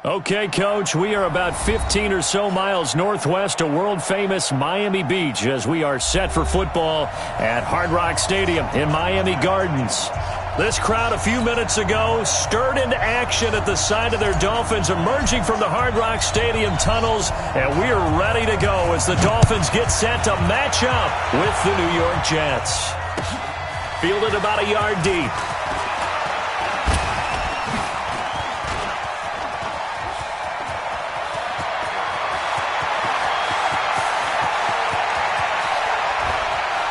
Okay, Coach, we are about 15 or so miles northwest of world-famous Miami Beach as we are set for football at Hard Rock Stadium in Miami Gardens. This crowd a few minutes ago stirred into action at the side of their Dolphins emerging from the Hard Rock Stadium tunnels, and we are ready to go as the Dolphins get set to match up with the New York Jets. Fielded about a yard deep.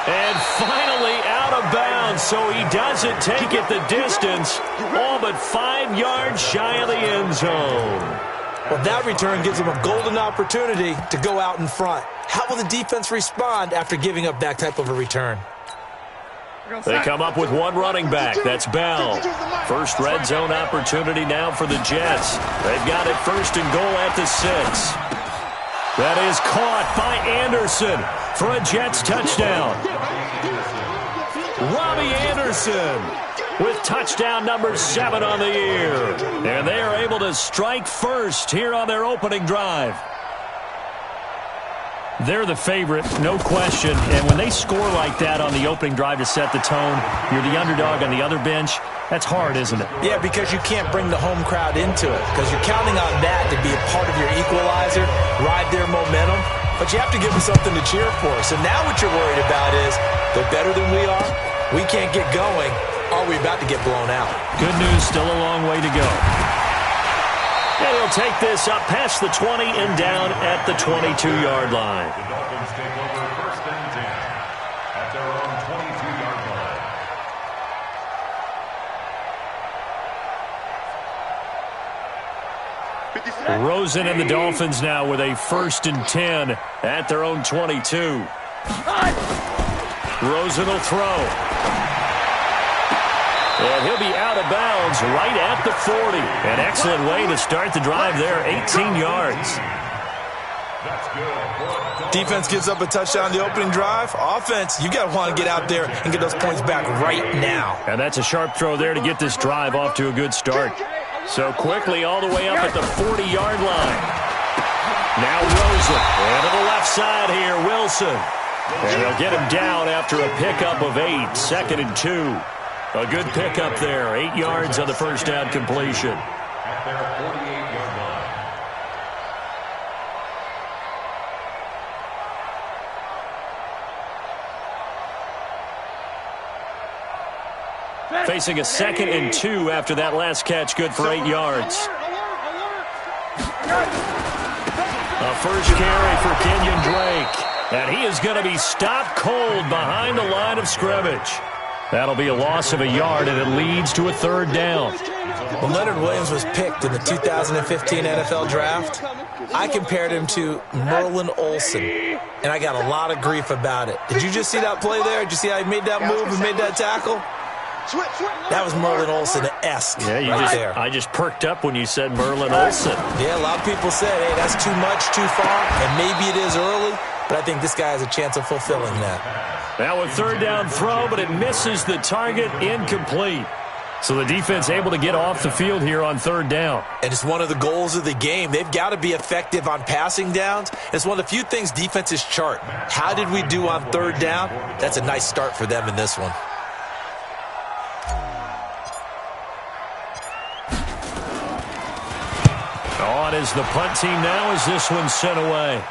And finally out of bounds, so he doesn't take it the distance, all but 5 yards shy of the end zone. Well, that return gives him a golden opportunity to go out in front. How will the defense respond after giving up that type of a return? They come up with one running back. That's Bell. First red zone opportunity now for the Jets. They've got it first and goal at the 6. That is caught by Anderson for a Jets touchdown. Robbie Anderson with touchdown number 7 on the year. And they are able to strike first here on their opening drive. They're the favorite, no question. And when they score like that on the opening drive to set the tone, you're the underdog on the other bench. That's hard, isn't it? Yeah, because you can't bring the home crowd into it because you're counting on that to be a part of your equalizer, ride their momentum. But you have to give them something to cheer for. So now what you're worried about is they're better than we are. We can't get going. Are we about to get blown out? Good news, still a long way to go. And he'll take this up past the 20 and down at the 22-yard line. The Dolphins take over first and 10 at their own 22-yard line. Rosen and the Dolphins now with a first and 10 at their own 22. Rosen will throw. And he'll be out of bounds right at the 40. An excellent way to start the drive there, 18 yards. That's good. Defense gives up a touchdown the opening drive. Offense, you got to want to get out there and get those points back right now. And that's a sharp throw there to get this drive off to a good start. So quickly all the way up at the 40-yard line. Now Rosen. And to the left side here, Wilson. And they'll get him down after a pickup of 8, 2nd and 2. A good pickup there, 8 yards on the first down completion. At their 48-yard line. Facing a 2nd and 2 after that last catch, good for 8 yards. A first carry for Kenyon Drake. And he is going to be stopped cold behind the line of scrimmage. That'll be a loss of a yard, and it leads to a 3rd down. When Leonard Williams was picked in the 2015 NFL Draft, I compared him to Merlin Olsen, and I got a lot of grief about it. Did you just see that play there? Did you see how he made that move and made that tackle? That was Merlin Olsen-esque there. I just perked up when you said Merlin Olsen. Yeah, a lot of people said, hey, that's too much, too far, and maybe it is early, but I think this guy has a chance of fulfilling that. Now a 3rd down throw, but it misses the target, incomplete. So the defense able to get off the field here on 3rd down. And it's one of the goals of the game. They've got to be effective on passing downs. It's one of the few things defenses chart. How did we do on 3rd down? That's a nice start for them in this one. On is the punt team now as this one's sent away.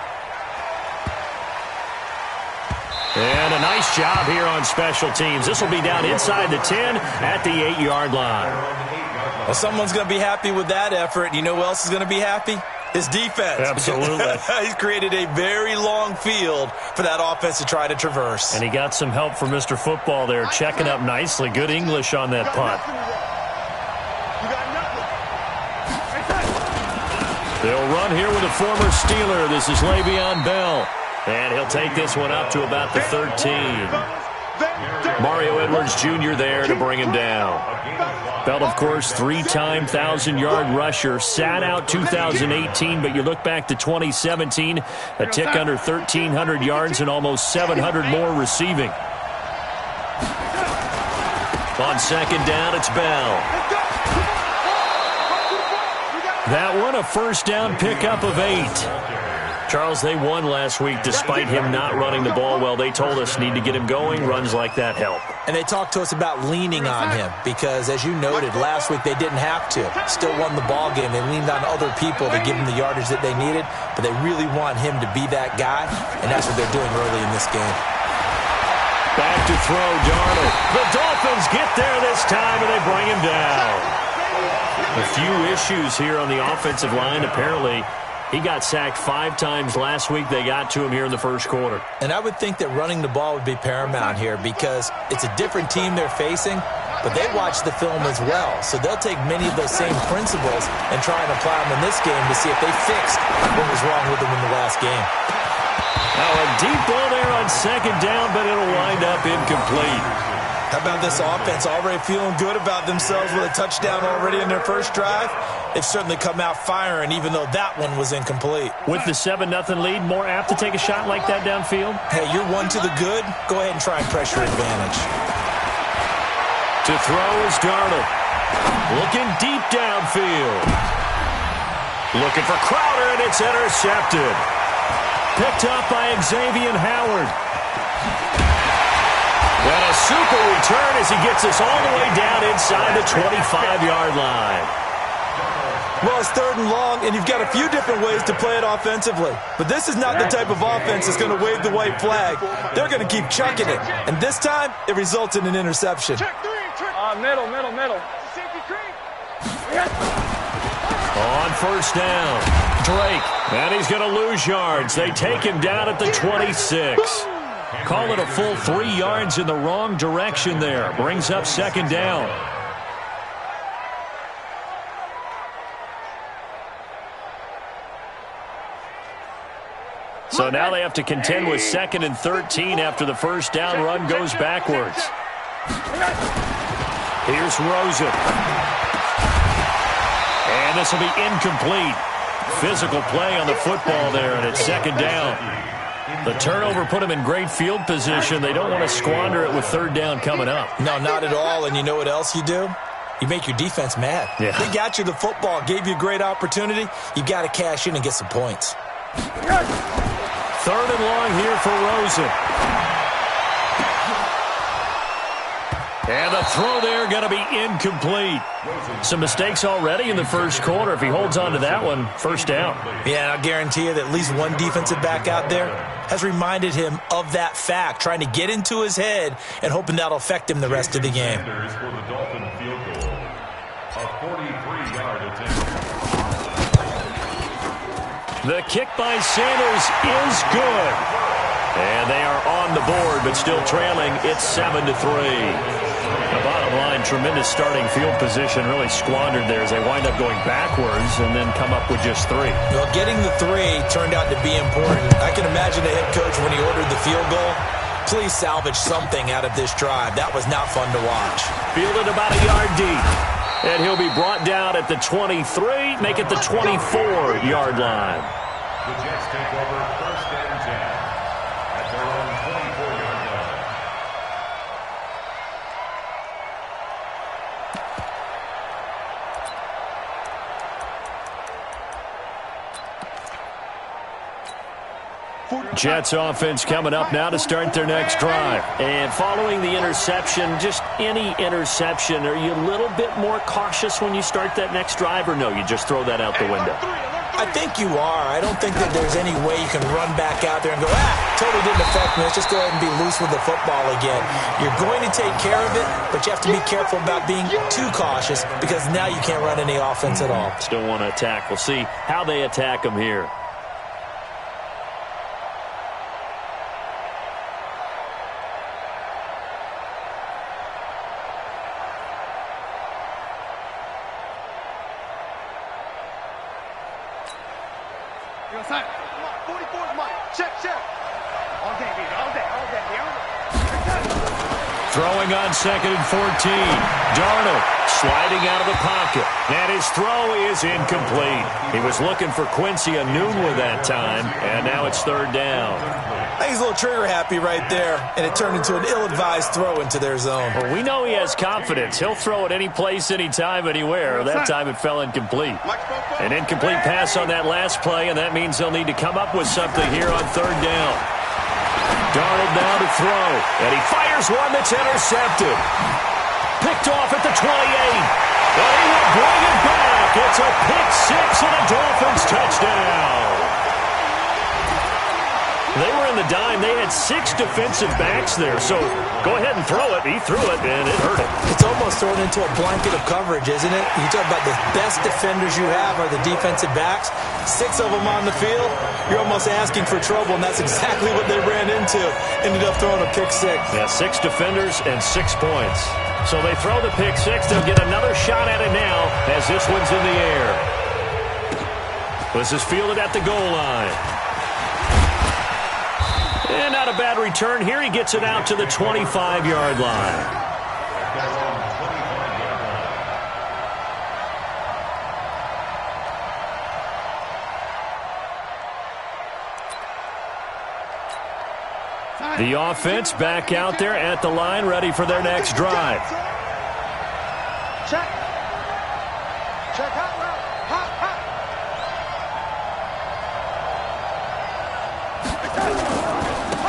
And a nice job here on special teams. This will be down inside the 10 at the 8-yard line. Well, someone's going to be happy with that effort. You know who else is going to be happy? His defense. Absolutely. He's created a very long field for that offense to try to traverse. And he got some help from Mr. Football there, checking up nicely. Good English on that punt. They'll run here with a former Steeler. This is Le'Veon Bell. And he'll take this one up to about the 13. Mario Edwards Jr. there to bring him down. Bell, of course, 3-time 1,000-yard rusher. Sat out 2018, but you look back to 2017, a tick under 1,300 yards and almost 700 more receiving. On 2nd down, it's Bell. That one a first down pickup of 8. Charles, they won last week despite him not running the ball well. They told us need to get him going. Runs like that help. And they talked to us about leaning on him because, as you noted, last week they didn't have to. Still won the ball game. They leaned on other people to give them the yardage that they needed, but they really want him to be that guy, and that's what they're doing early in this game. Back to throw, Darnold. The Dolphins get there this time, and they bring him down. A few issues here on the offensive line, apparently. He got sacked 5 times last week. They got to him here in the first quarter. And I would think that running the ball would be paramount here because it's a different team they're facing, but they watch the film as well. So they'll take many of those same principles and try and apply them in this game to see if they fixed what was wrong with them in the last game. Now a deep ball there on second down, but it'll wind up incomplete. How about this offense already feeling good about themselves with a touchdown already in their first drive? They've certainly come out firing, even though that one was incomplete. With the 7-0 lead, more apt to take a shot like that downfield? Hey, you're one to the good. Go ahead and try and pressure advantage. To throw is Darnold. Looking deep downfield. Looking for Crowder, and it's intercepted. Picked up by Xavier Howard. And a super return as he gets us all the way down inside the 25-yard line. Well, it's 3rd and long, and you've got a few different ways to play it offensively. But this is not the type of offense that's going to wave the white flag. They're going to keep chucking it. And this time, it results in an interception. Middle. On first down, Drake. And he's going to lose yards. They take him down at the 26. Call it a full 3 yards in the wrong direction there. Brings up second down. So now they have to contend with 2nd and 13 after the first down run goes backwards. Here's Rosen. And this will be incomplete. Physical play on the football there, and it's second down. The turnover put them in great field position. They don't want to squander it with 3rd down coming up. No, not at all. And you know what else you do? You make your defense mad. Yeah. They got you the football, gave you a great opportunity. You got to cash in and get some points. 3rd and long here for Rosen. And the throw there going to be incomplete. Some mistakes already in the first quarter. If he holds on to that one, first down. Yeah, and I'll guarantee you that at least one defensive back out there has reminded him of that fact, trying to get into his head and hoping that'll affect him the rest of the game. For the Dolphin field goal, a 43-yard attempt. The kick by Sanders is good. And they are on the board, but still trailing. It's 7-3. The bottom line, tremendous starting field position, really squandered there as they wind up going backwards and then come up with just 3. Well, getting the 3 turned out to be important. I can imagine the head coach when he ordered the field goal. Please salvage something out of this drive. That was not fun to watch. Fielded about a yard deep. And he'll be brought down at the 23, make it the 24-yard line. The Jets take over 1st and 10 at their own 24-yard line. Jets offense coming up now to start their next drive. And following the interception, just any interception, are you a little bit more cautious when you start that next drive, or no, you just throw that out the window? I think you are. I don't think that there's any way you can run back out there and go, totally didn't affect me. Let's just go ahead and be loose with the football again. You're going to take care of it, but you have to be careful about being too cautious because now you can't run any offense at all. Still want to attack. We'll see how they attack them here. Outside. 44's mine. Check. All day, baby. All day. Throwing on 2nd and 14. Darnold sliding out of the pocket. And his throw is incomplete. He was looking for Quincy Enunwa that time, and now it's 3rd down. I think he's a little trigger happy right there, and it turned into an ill-advised throw into their zone. Well, we know he has confidence. He'll throw it any place, anytime, anywhere. That time it fell incomplete. An incomplete pass on that last play, and that means they'll need to come up with something here on 3rd down. Darnold now to throw, and he fires one that's intercepted. Picked off at the 28. And he will bring it back. It's a pick six and a Dolphins touchdown. They were in the dime. They had 6 defensive backs there. So go ahead and throw it. He threw it, and it hurt him. It's almost thrown into a blanket of coverage, isn't it? You talk about the best defenders you have are the defensive backs. 6 of them on the field. You're almost asking for trouble, and that's exactly what they ran into. Ended up throwing a pick six. Yeah, 6 defenders and 6 points. So they throw the pick six. They'll get another shot at it now as this one's in the air. This is fielded at the goal line. And not a bad return here. He gets it out to the 25-yard line. The offense back out there at the line, ready for their next drive. Check. Check hot route. Hot.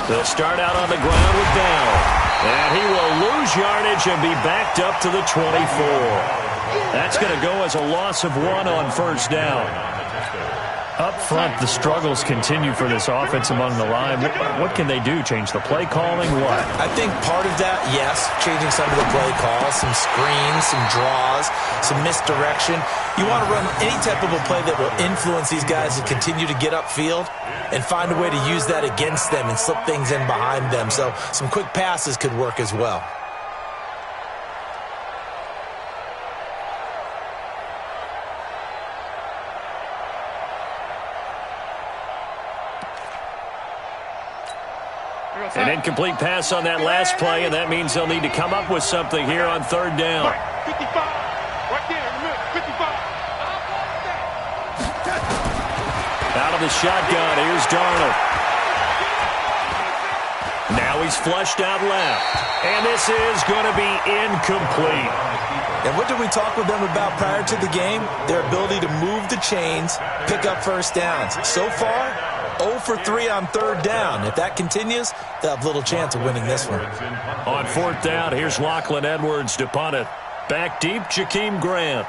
They'll start out on the ground with Bell. And he will lose yardage and be backed up to the 24. That's going to go as a loss of 1 on 1st down. Up front, the struggles continue for this offense among the line. What can they do? Change the play calling? What? I think part of that, yes, changing some of the play calls, some screens, some draws, some misdirection. You want to run any type of a play that will influence these guys to continue to get upfield and find a way to use that against them and slip things in behind them. So some quick passes could work as well. An incomplete pass on that last play, and that means they'll need to come up with something here on 3rd down. 55. Right there in the middle. 55. Out of the shotgun, here's Darnold. Now he's flushed out left. And this is going to be incomplete. And what did we talk with them about prior to the game? Their ability to move the chains, pick up 1st downs. So far, 0 for 3 on 3rd down. If that continues, they'll have little chance of winning this one. On 4th down, here's Lachlan Edwards to punt it. Back deep, Jakeem Grant.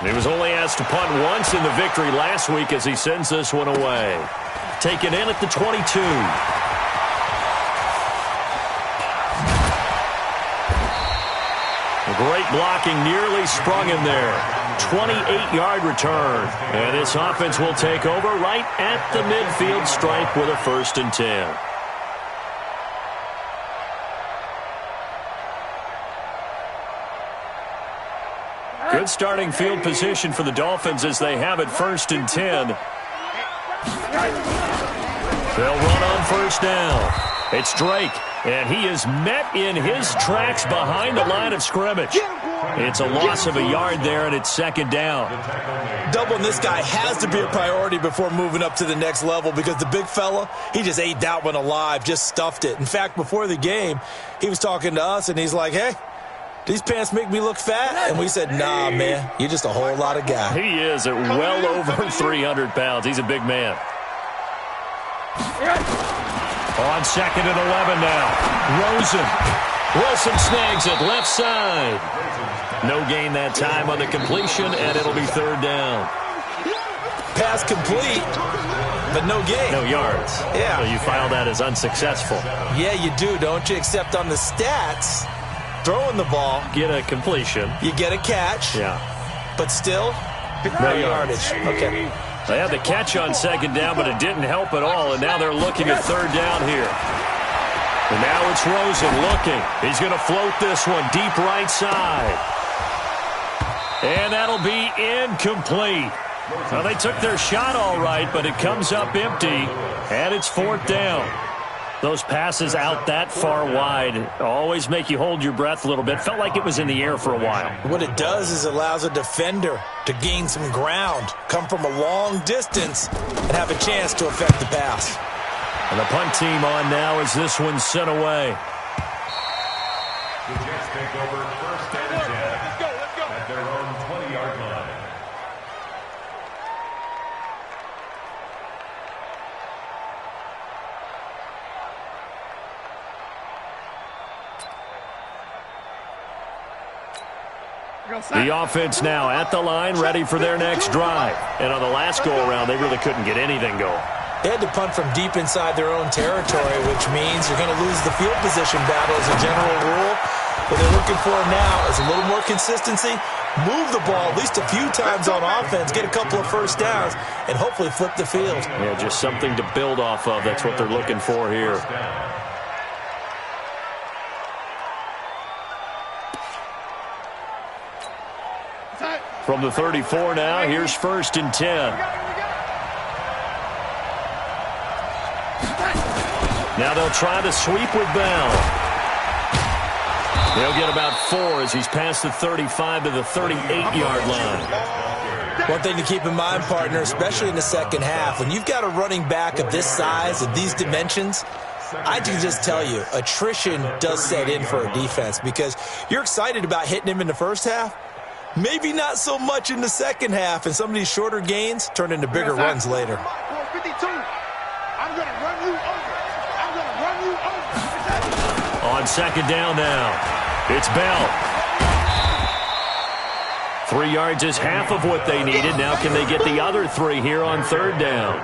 He was only asked to punt once in the victory last week as he sends this one away. Taken in at the 22. Great blocking, nearly sprung him there. 28-yard return. And this offense will take over right at the midfield stripe with a 1st and 10. Good starting field position for the Dolphins as they have it 1st and 10. They'll run on 1st down. It's Drake, and he is met in his tracks behind the line of scrimmage. It's a loss of a yard there, and it's 2nd down. Doubling this guy has to be a priority before moving up to the next level because the big fella, he just ate that one alive, just stuffed it. In fact, before the game, he was talking to us, and he's like, hey, these pants make me look fat? And we said, nah, man, you're just a whole lot of guy. He is at well over 300 pounds. He's a big man. On 2nd and 11 now. Rosen. Wilson snags it left side. No gain that time on the completion, and it'll be 3rd down. Pass complete, but no gain. No yards. Yeah. So you file that as unsuccessful. Yeah, you do, don't you? Except on the stats, throwing the ball. Get a completion. You get a catch. Yeah. But still, no yardage. Okay. They had the catch on 2nd down, but it didn't help at all, and now they're looking at 3rd down here. And now it's Rosen looking. He's going to float this one deep right side. And that'll be incomplete. Well, they took their shot all right, but it comes up empty, and it's 4th down. Those passes out that far wide always make you hold your breath a little bit. Felt like it was in the air for a while. What it does is allows a defender to gain some ground, come from a long distance, and have a chance to affect the pass. And the punt team on now as this one's sent away. The Jets take over first and 10 at their own 20-yard line. The offense now at the line, ready for their next drive. And on the last go-around, they really couldn't get anything going. They had to punt from deep inside their own territory, which means you're going to lose the field position battle as a general rule. What they're looking for now is a little more consistency, move the ball at least a few times on offense, get a couple of first downs, and hopefully flip the field. Yeah, just something to build off of. That's what they're looking for here. From the 34 now, here's first and 10. Now they'll try to sweep with Bell. They'll get about 4 as he's past the 35 to the 38-yard line. One thing to keep in mind, partner, especially in the second half, when you've got a running back of this size, of these dimensions, I can just tell you, attrition does set in for a defense because you're excited about hitting him in the first half. Maybe not so much in the second half, and some of these shorter gains turn into bigger runs later. 52. I'm going to run you over. I'm going to run you over. On second down now, it's Bell. 3 yards is half of what they needed. Now can they get the other 3 here on third down?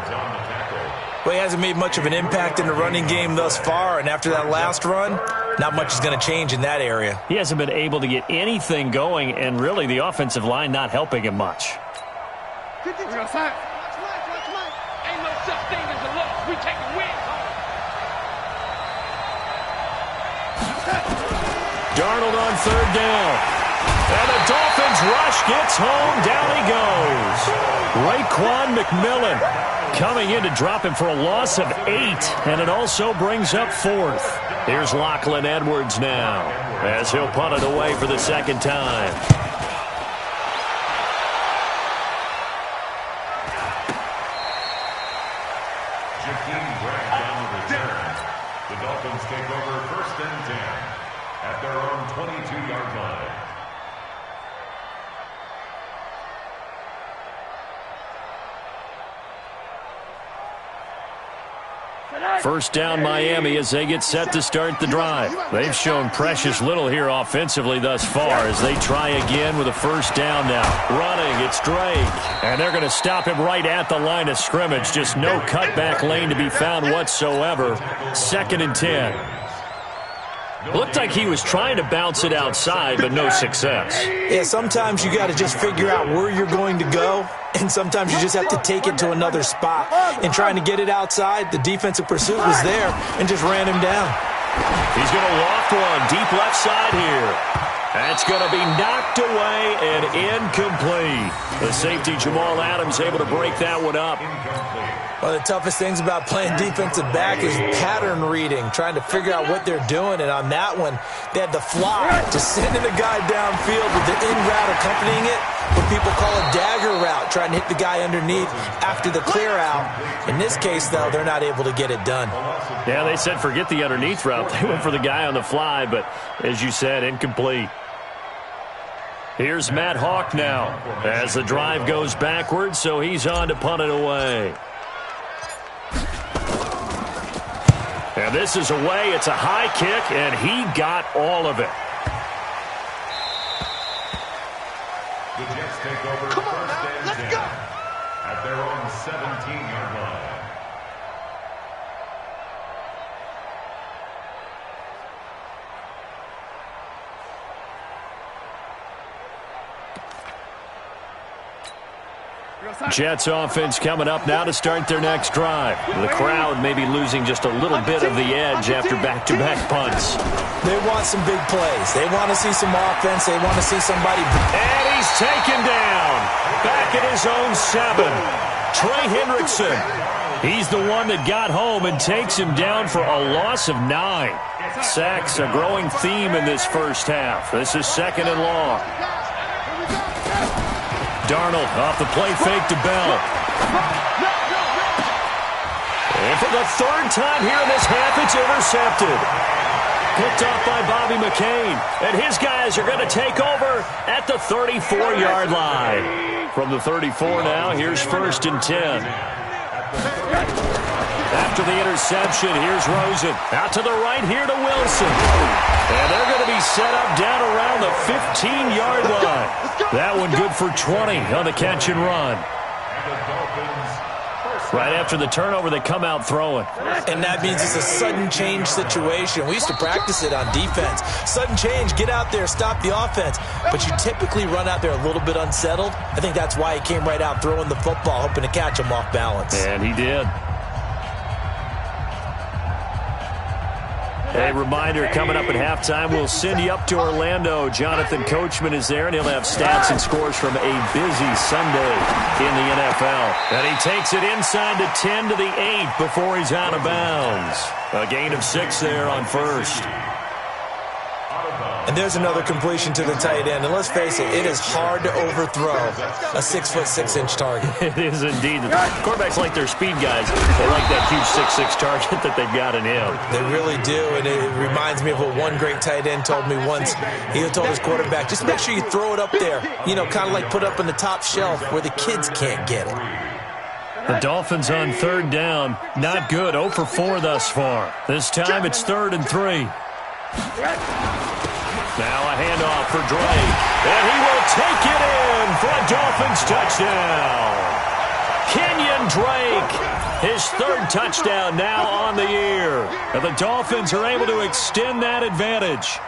Well, he hasn't made much of an impact in the running game thus far, and after that last run, not much is going to change in that area. He hasn't been able to get anything going, and really the offensive line not helping him much. Watch mine. Ain't no such thing as a loss. We take a win. Darnold on third down. And the Dolphins rush gets home. Down he goes. Raekwon McMillan coming in to drop him for a loss of 8. And it also brings up 4th. Here's Lachlan Edwards now as he'll punt it away for the second time. The Dolphins take over first and 10 at their own 22-yard line. First down Miami as they get set to start the drive. They've shown precious little here offensively thus far as they try again with a first down now. Running, it's Drake. And they're going to stop him right at the line of scrimmage. Just no cutback lane to be found whatsoever. Second and 10. Looked like he was trying to bounce it outside, but no success. Yeah, sometimes you got to just figure out where you're going to go, and sometimes you just have to take it to another spot. And trying to get it outside, the defensive pursuit was there and just ran him down. He's going to loft one deep left side here. That's going to be knocked away and incomplete. The safety, Jamal Adams, able to break that one up. One of the toughest things about playing defensive back is pattern reading, trying to figure out what they're doing. And on that one, they had the fly to sending the guy downfield with the in route accompanying it, what people call a dagger route, trying to hit the guy underneath after the clear out. In this case, though, they're not able to get it done. Yeah, they said forget the underneath route. They went for the guy on the fly, but as you said, incomplete. Here's Matt Hawk now as the drive goes backwards, so he's on to punt it away. And this is away. It's a high kick, and he got all of it. The Jets take over first and 10 at their own 17-yard line. Jets offense coming up now to start their next drive. The crowd may be losing just a little bit of the edge after back-to-back punts. They want some big plays. They want to see some offense. They want to see somebody. And he's taken down. Back at his own 7. Trey Hendrickson He's the one that got home and takes him down for a loss of 9. Sacks, a growing theme in this first half. This is 2nd and long. Darnold off the play fake to Bell. And for the 3rd time here in this half, it's intercepted. Picked off by Bobby McCain. And his guys are going to take over at the 34-yard line. From the 34 now, here's 1st and 10. After the interception, here's Rosen. Out to the right here to Wilson. And they're going to be set up down around the 15-yard line. That one good for 20 on the catch and run. Right after the turnover, they come out throwing. And that means it's a sudden change situation. We used to practice it on defense. Sudden change, get out there, stop the offense. But you typically run out there a little bit unsettled. I think that's why he came right out throwing the football, hoping to catch him off balance. And he did. A reminder, coming up at halftime, we'll send you up to Orlando. Jonathan Coachman is there, and he'll have stats and scores from a busy Sunday in the NFL. And he takes it inside the 10 to the 8 before he's out of bounds. A gain of 6 there on 1st. And there's another completion to the tight end. And let's face it, it is hard to overthrow a 6'6" target. It is indeed. Quarterbacks like their speed guys. They like that huge 6'6" target that they've got in him. They really do. And it reminds me of what one great tight end told me once. He told his quarterback, just make sure you throw it up there. You know, kind of like put up on the top shelf where the kids can't get it. The Dolphins on 3rd down. Not good. 0 for 4 thus far. This time it's 3rd and 3. Now a handoff for Drake. And he will take it in for a Dolphins touchdown. Kenyon Drake, his 3rd touchdown now on the year. And the Dolphins are able to extend that advantage.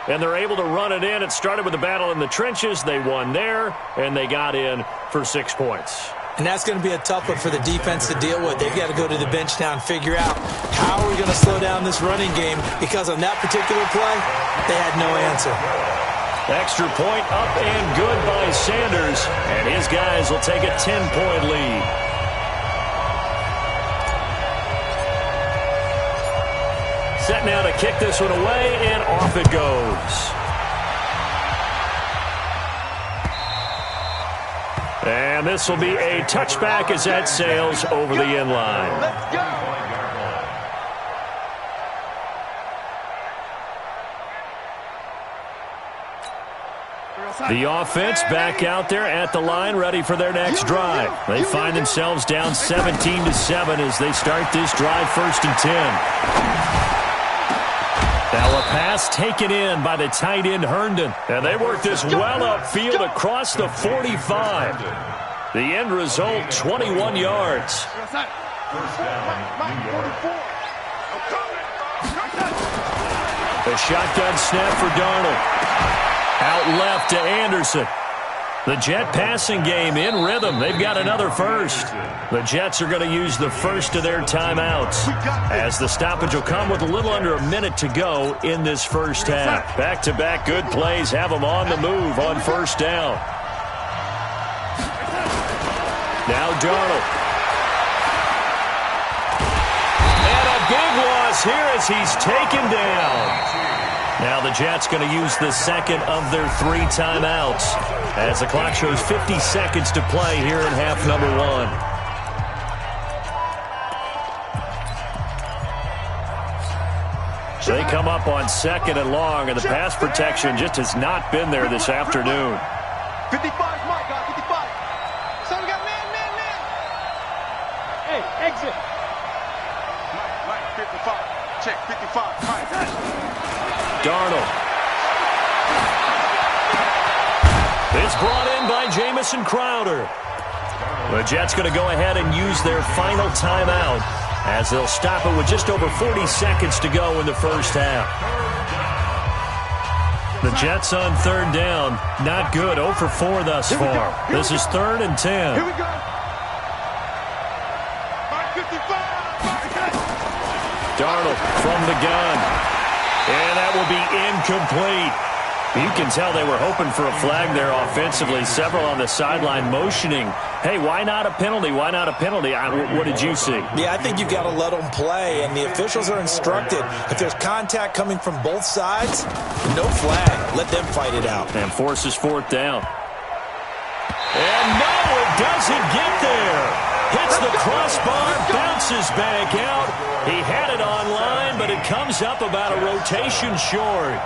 And they're able to run it in. It started with a battle in the trenches. They won there, and they got in for 6 points. And that's going to be a tough one for the defense to deal with. They've got to go to the bench now and figure out how are we going to slow down this running game, because on that particular play, they had no answer. Extra point up and good by Sanders, and his guys will take a 10-point lead. Set now to kick this one away, and off it goes. And this will be a touchback as that sails over the end line. Let's go. The offense back out there at the line, ready for their next drive. They find themselves down 17-7 as they start this drive, 1st and 10. Now a pass taken in by the tight end Herndon. And they work this well upfield across the 45. The end result, 21 yards. The shotgun snap for Darnold. Out left to Anderson. The Jet passing game in rhythm. They've got another 1st. The Jets are going to use the 1st of their timeouts, as the stoppage will come with a little under a minute to go in this first half. Back-to-back good plays have them on the move on 1st down. Now Darnold. And a big loss here as he's taken down. Now the Jets going to use the 2nd of their 3 timeouts as the clock shows 50 seconds to play here in half number 1. They come up on 2nd and long, and the pass protection just has not been there this afternoon. 55 is my guy, 55. Son, we got man. Hey, exit. Mike, 55. Check, 55. Mike. Darnold. It's brought in by Jamison Crowder. The Jets going to go ahead and use their final timeout as they'll stop it with just over 40 seconds to go in the first half. The Jets on 3rd down. Not good. 0 for 4 thus far. This is 3rd and 10. Here we go. 55. Darnold from the gun. And that will be incomplete. You can tell they were hoping for a flag there offensively. Several on the sideline motioning, hey, why not a penalty? Why not a penalty? What did you see? Yeah, I think you got to let them play, and the officials are instructed. If there's contact coming from both sides, no flag. Let them fight it out. And forces fourth down. And no, it doesn't get there. Hits the crossbar, bounces back out. He had it online, but it comes up about a rotation short.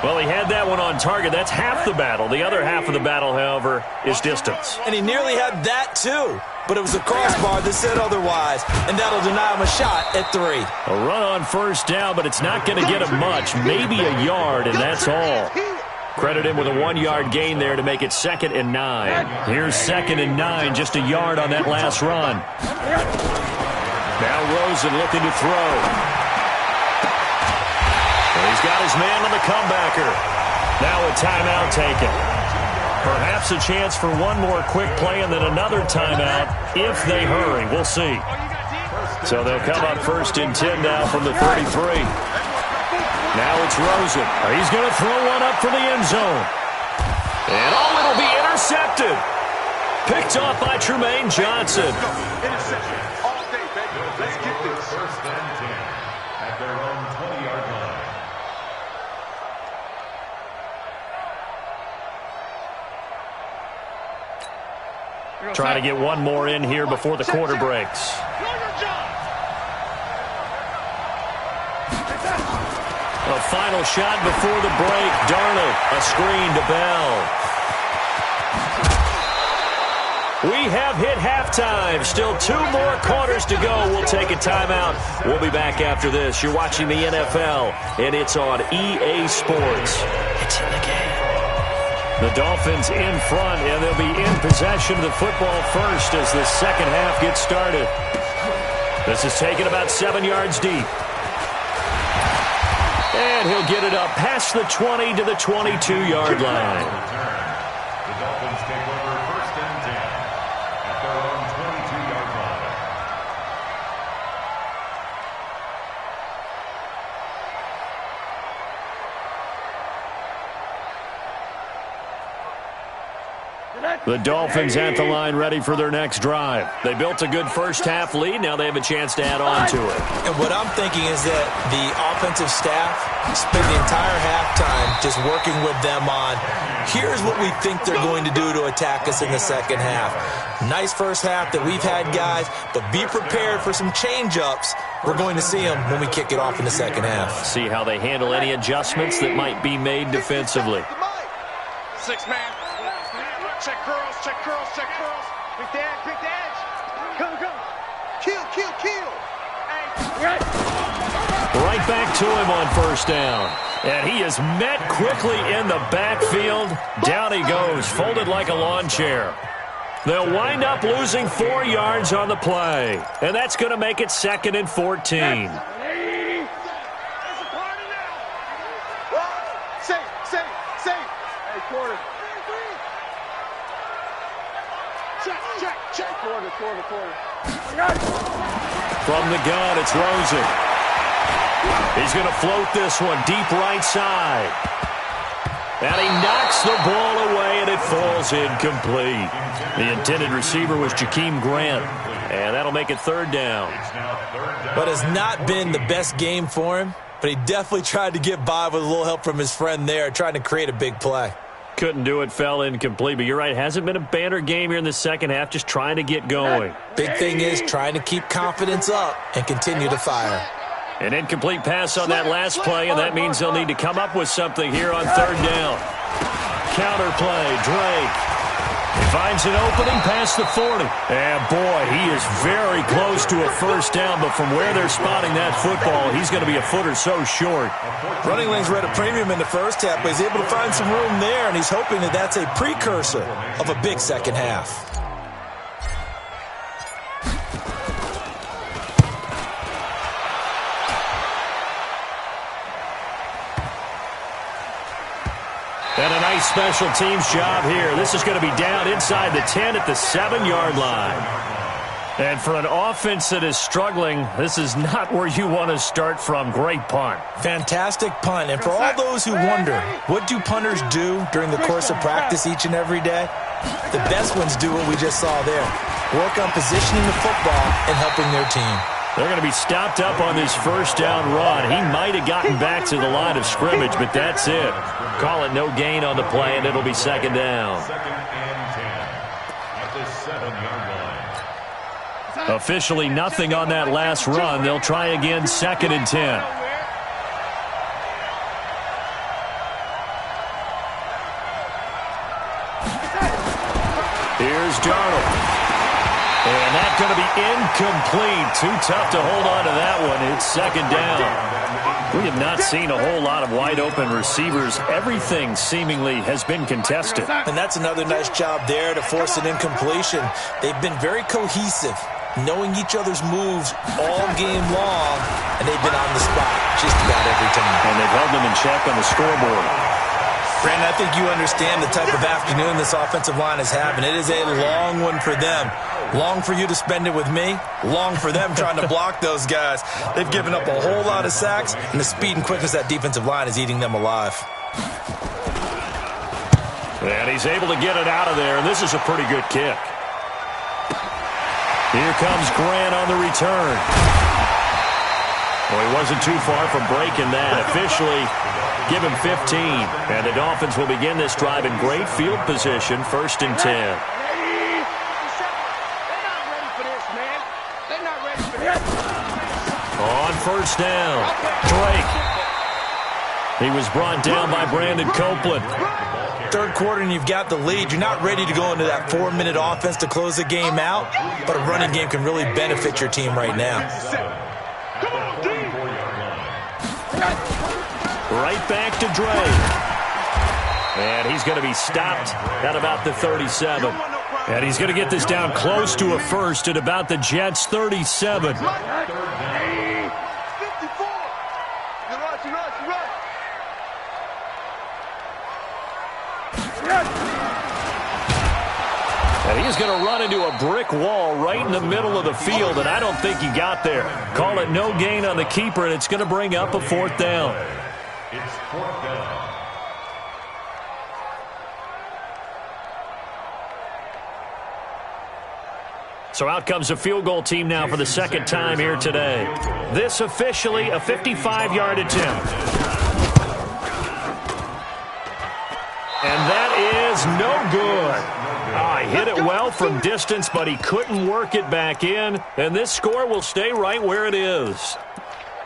Well, he had that one on target. That's half the battle. The other half of the battle, however, is distance. And he nearly had that, too. But it was a crossbar that said otherwise, and that'll deny him a shot at 3. A run on first down, but it's not going to get him much. Maybe a yard, and that's all. Credit him with a 1-yard gain there to make it 2nd and 9. Here's 2nd and 9, just a yard on that last run. Now Rosen looking to throw. He's got his man on the comebacker. Now a timeout taken. Perhaps a chance for one more quick play and then another timeout if they hurry. We'll see. So they'll come up 1st and 10 now from the 33. Now it's Rosen. He's going to throw one up for the end zone. And it'll be intercepted. Picked off by Tremaine Johnson. Interception. All day, baby. Let's get this. 1st and 10 at their own 20-yard line. Trying to get one more in here before the quarter breaks. A final shot before the break. Darnold, a screen to Bell. We have hit halftime. Still 2 more quarters to go. We'll take a timeout. We'll be back after this. You're watching the NFL, and it's on EA Sports. It's in the game. The Dolphins in front, and they'll be in possession of the football first as the second half gets started. This is taken about 7 yards deep. And he'll get it up past the 20 to the 22-yard line. The Dolphins take over 1st and 10 at their own 22-yard line. The Dolphins at the line ready for their next drive. They built a good first half lead. Now they have a chance to add on to it. And what I'm thinking is that the offensive staff spent the entire halftime just working with them on, here's what we think they're going to do to attack us in the second half. Nice first half that we've had, guys, but be prepared for some change-ups. We're going to see them when we kick it off in the second half. See how they handle any adjustments that might be made defensively. 6-man. Check curls, check curls, check curls. Big edge. Come. Kill. Hey. Right back to him on first down. And he is met quickly in the backfield. Down he goes, folded like a lawn chair. They'll wind up losing 4 yards on the play. And that's going to make it 2nd and 14. Safe. Hey, quarter. Check. Quarter. From the gun, it's Rosen. He's going to float this one deep right side. And he knocks the ball away, and it falls incomplete. The intended receiver was Jakeem Grant, and that'll make it 3rd down. But it's not been the best game for him, but he definitely tried to get by with a little help from his friend there, trying to create a big play. Couldn't do it, fell incomplete. But you're right, hasn't been a banner game here in the second half, just trying to get going. Big thing is trying to keep confidence up and continue to fire. An incomplete pass on that last play, and that means they'll need to come up with something here on 3rd down. Counter play, Drake. He finds an opening past the 40. And, boy, he is very close to a first down, but from where they're spotting that football, he's going to be a foot or so short. Running lanes were at a premium in the first half, but he's able to find some room there, and he's hoping that that's a precursor of a big second half. And a nice special teams job here. This is going to be down inside the 10 at the 7-yard line. And for an offense that is struggling, this is not where you want to start from. Great punt. Fantastic punt. And for all those who wonder, what do punters do during the course of practice each and every day? The best ones do what we just saw there. Work on positioning the football and helping their team. They're going to be stopped up on this first down run. He might have gotten back to the line of scrimmage, but that's it. Call it no gain on the play, and it'll be second down. Second and 10 at the 7-yard line. Officially nothing on that last run. They'll try again, second and 10. Here's Darnold. And that's going to be incomplete. Too tough to hold on to that one. It's second down. We have not seen a whole lot of wide-open receivers. Everything seemingly has been contested. And that's another nice job there to force an incompletion. They've been very cohesive, knowing each other's moves all game long, and they've been on the spot just about every time. And they've held them in check on the scoreboard. Brandon, I think you understand the type of afternoon this offensive line is having. It is a long one for them. Long for you to spend it with me. Long for them trying to block those guys. They've given up a whole lot of sacks, and the speed and quickness of that defensive line is eating them alive. And he's able to get it out of there, and this is a pretty good kick. Here comes Grant on the return. Well, he wasn't too far from breaking that. Officially, give him 15. And the Dolphins will begin this drive in great field position, first and 10. On first down, Drake. He was brought down by Brandon Copeland. Third quarter and you've got the lead. You're not ready to go into that 4-minute offense to close the game out, but a running game can really benefit your team right now. Right back to Drake. And he's going to be stopped at about the 37. And he's going to get this down close to a first at about the Jets' 37. And he's going to run into a brick wall right in the middle of the field, and I don't think he got there. Call it no gain on the keeper, and it's going to bring up a fourth down. It's fourth down. So out comes a field goal team now for the second time here today. This officially a 55-yard attempt. And that is no good. He hit it well from distance, but he couldn't work it back in. And this score will stay right where it is.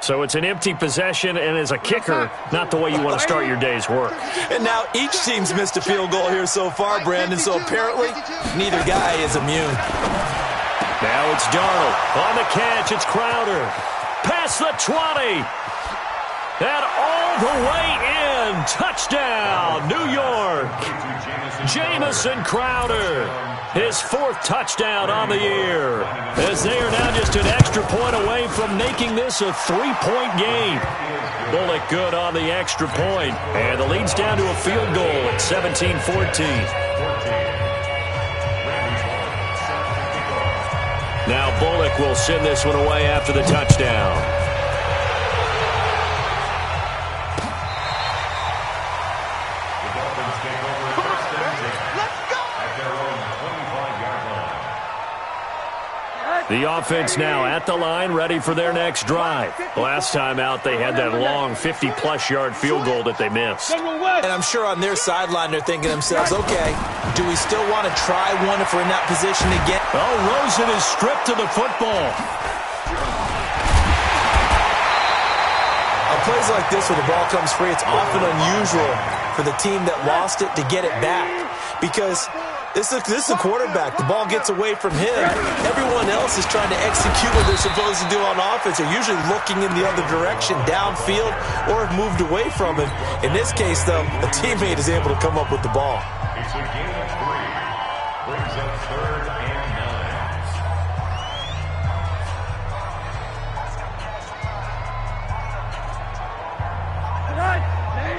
So it's an empty possession, and as a kicker, not the way you want to start your day's work. And now each team's missed a field goal here so far, Brandon, so apparently neither guy is immune. Now it's Darnold. On the catch, it's Crowder. Past the 20. And all the way in. Touchdown, New York. Jamison Crowder. His fourth touchdown on the year. As they are now just an extra point away from making this a 3-point game. Bullock good on the extra point. And the lead's down to a field goal at 17-14. Now Bullock will send this one away after the touchdown. The offense now at the line, ready for their next drive. Last time out, they had that long 50-plus yard field goal that they missed. And I'm sure on their sideline, they're thinking to themselves, okay, do we still want to try one if we're in that position again? Oh, Rosen is stripped to the football. On plays like this where the ball comes free, it's often unusual for the team that lost it to get it back because this is a quarterback. The ball gets away from him. Everyone else is trying to execute what they're supposed to do on offense. They're usually looking in the other direction, downfield, or have moved away from him. In this case, though, a teammate is able to come up with the ball. It's a gain of 3. Brings up third and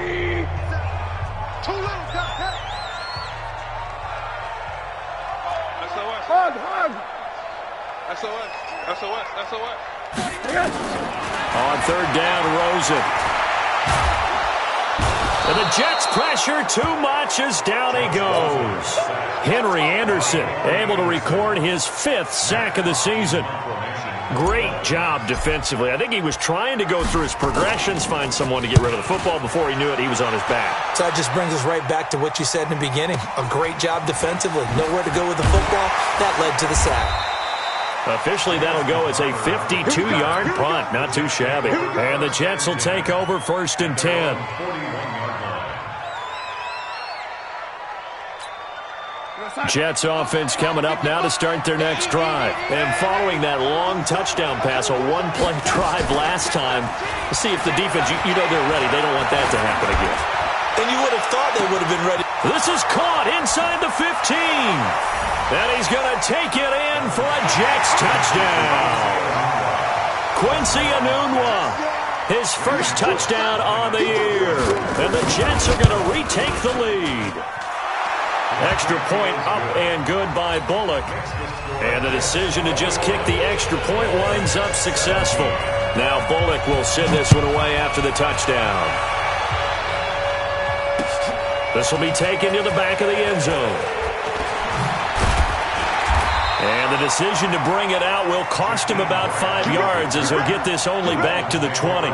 9. Too little, Hug. On third down, Rosen. And the Jets pressure too much as down he goes. Henry Anderson able to record his 5th sack of the season. Great job defensively. I think he was trying to go through his progressions, find someone to get rid of the football. Before he knew it, he was on his back. So that just brings us right back to what you said in the beginning. A great job defensively. Nowhere to go with the football. That led to the sack. Officially, that'll go as a 52-yard punt. Not too shabby. And the Jets will take over 1st and 10. Jets offense coming up now to start their next drive. And following that long touchdown pass, a one-play drive last time, see if the defense, you know they're ready. They don't want that to happen again. And you would have thought they would have been ready. This is caught inside the 15. And he's going to take it in for a Jets touchdown. Quincy Enunwa, his first touchdown on the year. And the Jets are going to retake the lead. Extra point up and good by Bullock. And the decision to just kick the extra point winds up successful. Now Bullock will send this one away after the touchdown. This will be taken to the back of the end zone. And the decision to bring it out will cost him about 5 yards as he'll get this only back to the 20.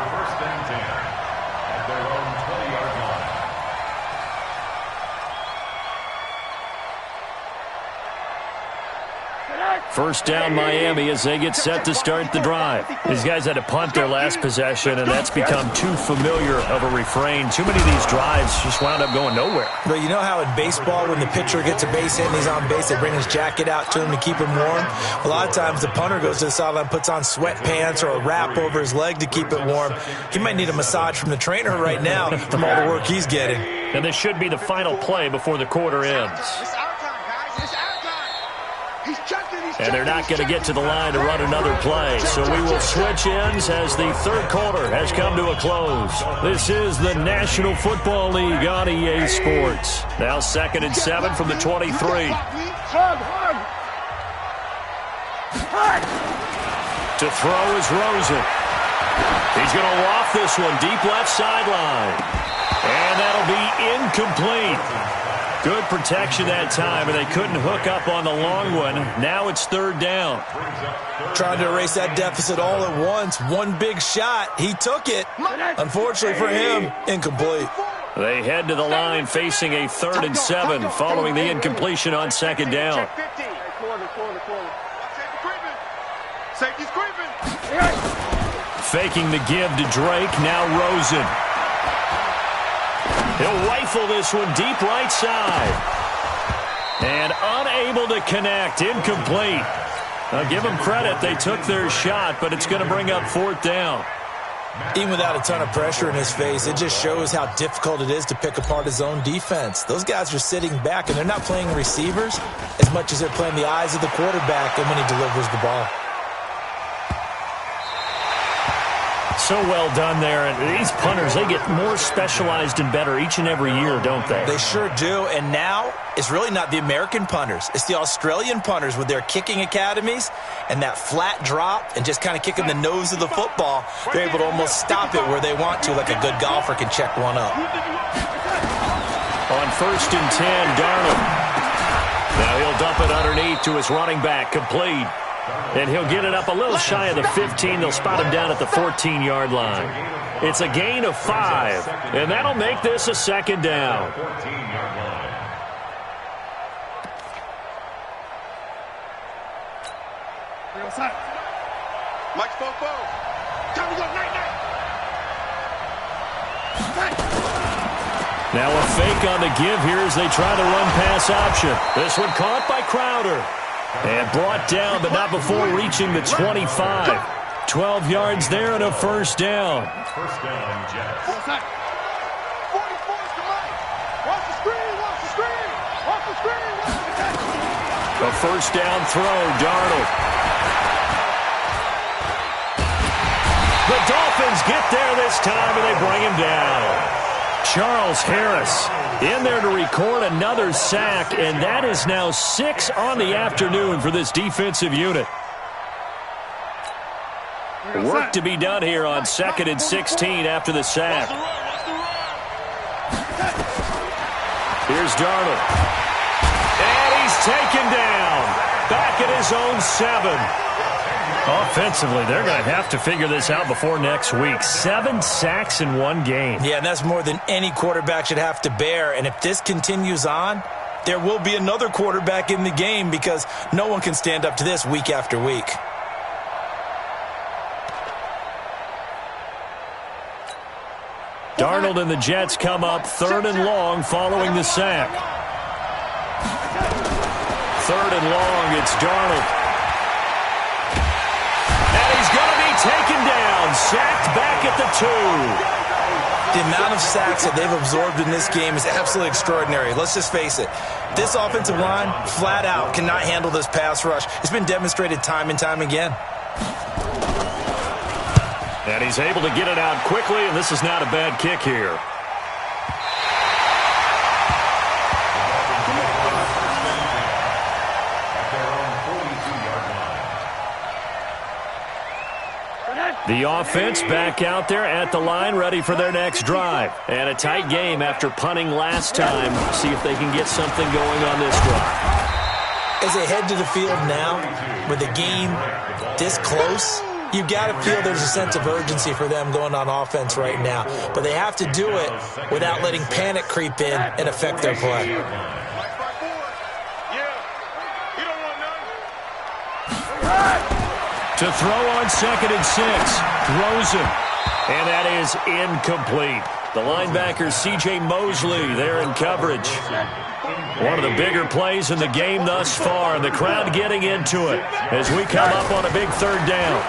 First down Miami as they get set to start the drive. These guys had to punt their last possession, and that's become too familiar of a refrain. Too many of these drives just wound up going nowhere. But you know how in baseball when the pitcher gets a base hit and he's on base, they bring his jacket out to him to keep him warm? A lot of times the punter goes to the sideline, puts on sweatpants or a wrap over his leg to keep it warm. He might need a massage from the trainer right now from all the work he's getting. And this should be the final play before the quarter ends. And they're not going to get to the line to run another play. So we will switch ends as the third quarter has come to a close. This is the National Football League on EA Sports. Now 2nd and 7 from the 23. To throw is Rosen. He's going to waft this one deep left sideline. And that'll be incomplete. Good protection that time, and they couldn't hook up on the long one. Now it's 3rd down. Trying to erase that deficit all at once. One big shot. He took it. Unfortunately for him, incomplete. They head to the line facing a 3rd and 7 following the incompletion on 2nd down. Faking the give to Drake. Now Rosen. He'll rifle this one deep right side. And unable to connect. Incomplete. I'll give them credit. They took their shot, but it's going to bring up 4th down. Even without a ton of pressure in his face, it just shows how difficult it is to pick apart his own defense. Those guys are sitting back, and they're not playing receivers as much as they're playing the eyes of the quarterback and when he delivers the ball. So well done there. And these punters, they get more specialized and better each and every year, don't they? They sure do. And now it's really not the American punters. It's the Australian punters with their kicking academies and that flat drop and just kind of kicking the nose of the football. They're able to almost stop it where they want to, like a good golfer can check one up. On 1st and 10, Darnold. Now he'll dump it underneath to his running back, complete. And he'll get it up a little shy of the 15. They'll spot him down at the 14-yard line. It's a gain of 5, and that'll make this a 2nd down. Now a fake on the give here as they try to run pass option. This one caught by Crowder. And brought down, but not before reaching the 25. 12 yards there and a 1st down. First down, Jets. A 1st down throw, Darnold. The Dolphins get there this time, and they bring him down. Charles Harris in there to record another sack, and that is now 6 on the afternoon for this defensive unit. Work to be done here on 2nd and 16 after the sack. Here's Darnold. And he's taken down. Back at his own 7. Offensively, they're going to have to figure this out before next week. 7 sacks in one game. Yeah, and that's more than any quarterback should have to bear. And if this continues on, there will be another quarterback in the game because no one can stand up to this week after week. Darnold and the Jets come up 3rd and long following the sack. 3rd and long, it's Darnold. And he's going to be taken down, sacked back at the 2. The amount of sacks that they've absorbed in this game is absolutely extraordinary. Let's just face it. This offensive line, flat out, cannot handle this pass rush. It's been demonstrated time and time again. And he's able to get it out quickly, and this is not a bad kick here. The offense back out there at the line, ready for their next drive. And a tight game after punting last time. See if they can get something going on this drive. As they head to the field now, with the game this close, you've got to feel there's a sense of urgency for them going on offense right now. But they have to do it without letting panic creep in and affect their play. To throw on 2nd and 6. Throws him. And that is incomplete. The linebacker, C.J. Mosley, there in coverage. One of the bigger plays in the game thus far, and the crowd getting into it as we come up on a big 3rd down.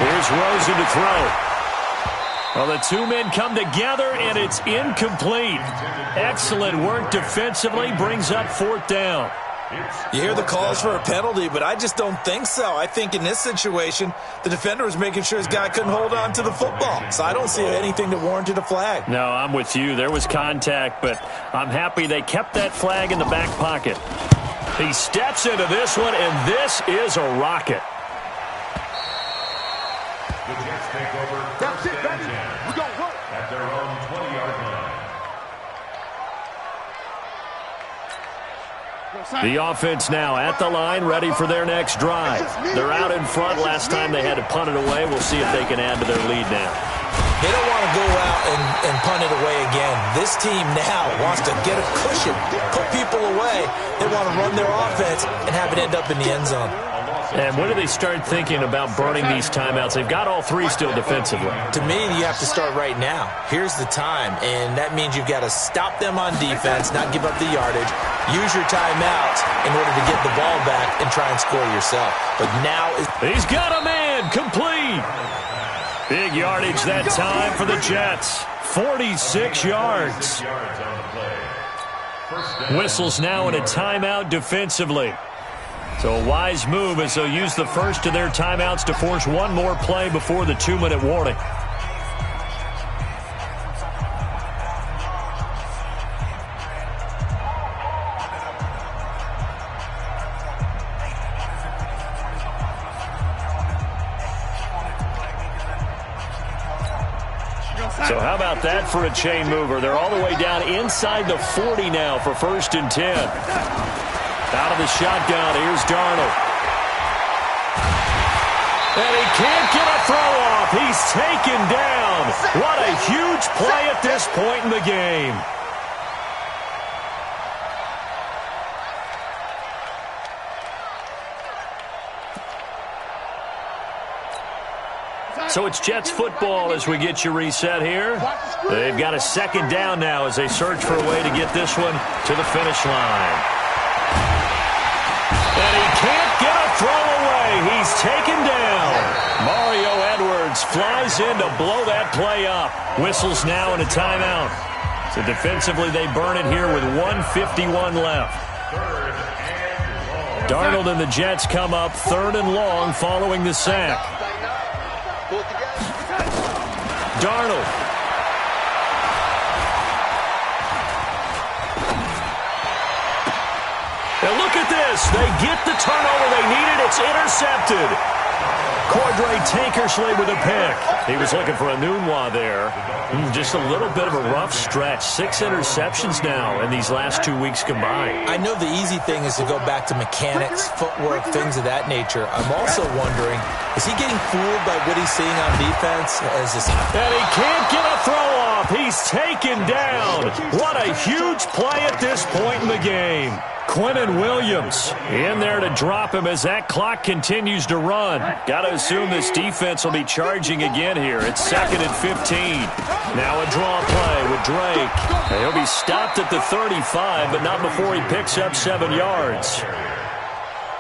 Here's Rosen to throw. Well, the 2 men come together, and it's incomplete. Excellent work defensively, brings up 4th down. You hear the calls for a penalty, but I just don't think so. I think in this situation, the defender was making sure his guy couldn't hold on to the football. So I don't see anything that warranted a flag. No, I'm with you. There was contact, but I'm happy they kept that flag in the back pocket. He steps into this one, and this is a rocket. The Jets take over 1st and 10 at their own 20-yard line. The offense now at the line, ready for their next drive. They're out in front. Last time they had to punt it away. We'll see if they can add to their lead now. They don't want to go out and punt it away again. This team now wants to get a cushion, put people away. They want to run their offense and have it end up in the end zone. And when do they start thinking about burning these timeouts? They've got all 3 still defensively. To me, you have to start right now. Here's the time, and that means you've got to stop them on defense, not give up the yardage, use your timeouts in order to get the ball back and try and score yourself. But now is... He's got a man, complete. Big yardage that time for the Jets. 46 yards. Whistles now in a timeout defensively. So a wise move as they'll use the first of their timeouts to force one more play before the 2-minute warning. So how about that for a chain mover? They're all the way down inside the 40 now for 1st and 10. Out of the shotgun, here's Darnold. And he can't get a throw off. He's taken down. What a huge play at this point in the game. So it's Jets football as we get you reset here. They've got a 2nd down now as they search for a way to get this one to the finish line. And he can't get a throw away. He's taken down. Mario Edwards flies in to blow that play up. Whistles now in a timeout. So defensively they burn it here with 1:51 left. Darnold and the Jets come up 3rd and long following the sack. Darnold. Now look at this. They get the turnover they needed. It's intercepted. Cordray Tankersley with a pick. He was looking for a Nunwa there. Just a little bit of a rough stretch. 6 interceptions now in these last 2 weeks combined. I know the easy thing is to go back to mechanics, footwork, things of that nature. I'm also wondering, is he getting fooled by what he's seeing on defense? And he can't get a throw off. He's taken down. What a huge play at this point in the game. Quentin Williams in there to drop him as that clock continues to run. Got to assume this defense will be charging again here. It's 2nd and 15. Now a draw play with Drake. And he'll be stopped at the 35, but not before he picks up 7 yards.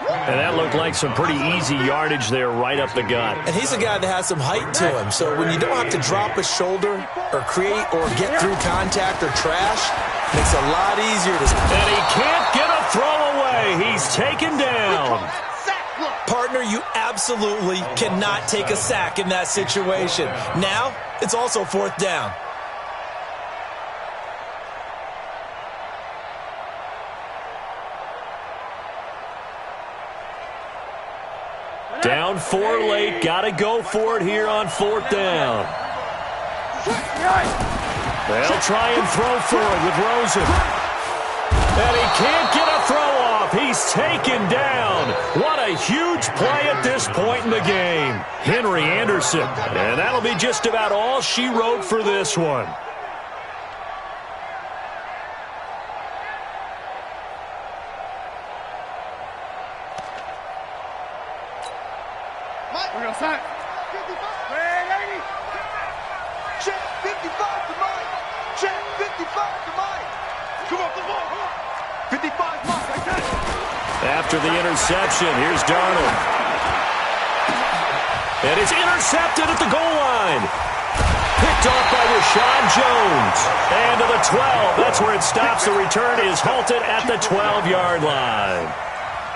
And that looked like some pretty easy yardage there right up the gut. And he's a guy that has some height to him. So when you don't have to drop a shoulder or create or get through contact or trash, makes it a lot easier to... And he can't get a throw away. He's taken down. Partner, you absolutely cannot take a sack in that situation. Now, it's also 4th down. Down 4 late. Got to go for it here on 4th down. They'll try and throw for it with Rosen. And he can't get a throw off. He's taken down. What a huge play at this point in the game. Henry Anderson. And that'll be just about all she wrote for this one. We're going to sign. 55. Hey, lady. Check 55 to Mike. Check 55 to Mike. Come on, come on. 55 Mike. Like that. After the interception, here's Darnold. And it's intercepted at the goal line. Picked off by Rashad Jones. And to the 12. That's where it stops. The return is halted at the 12-yard line.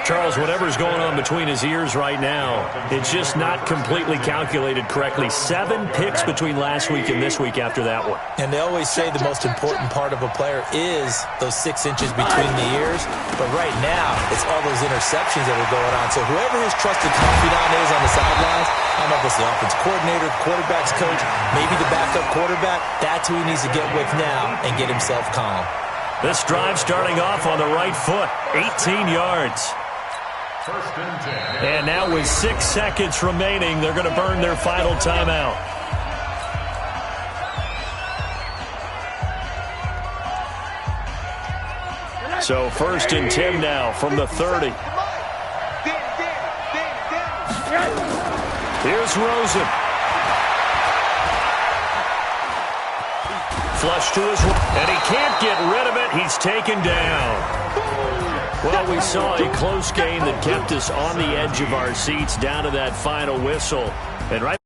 Charles, whatever's going on between his ears right now, it's just not completely calculated correctly. 7 picks between last week and this week after that one. And they always say the most important part of a player is those 6 inches between the ears. But right now, it's all those interceptions that are going on. So whoever his trusted confidant is on the sidelines, I don't know if it's the offense coordinator, the quarterback's coach, maybe the backup quarterback, that's who he needs to get with now and get himself calm. This drive starting off on the right foot, 18 yards. And now with 6 seconds remaining, they're going to burn their final timeout. So 1st and 10 now from the 30. Here's Rosen. Flush to his right, and he can't get rid of it. He's taken down. Well, we saw a close game that kept us on the edge of our seats down to that final whistle. And right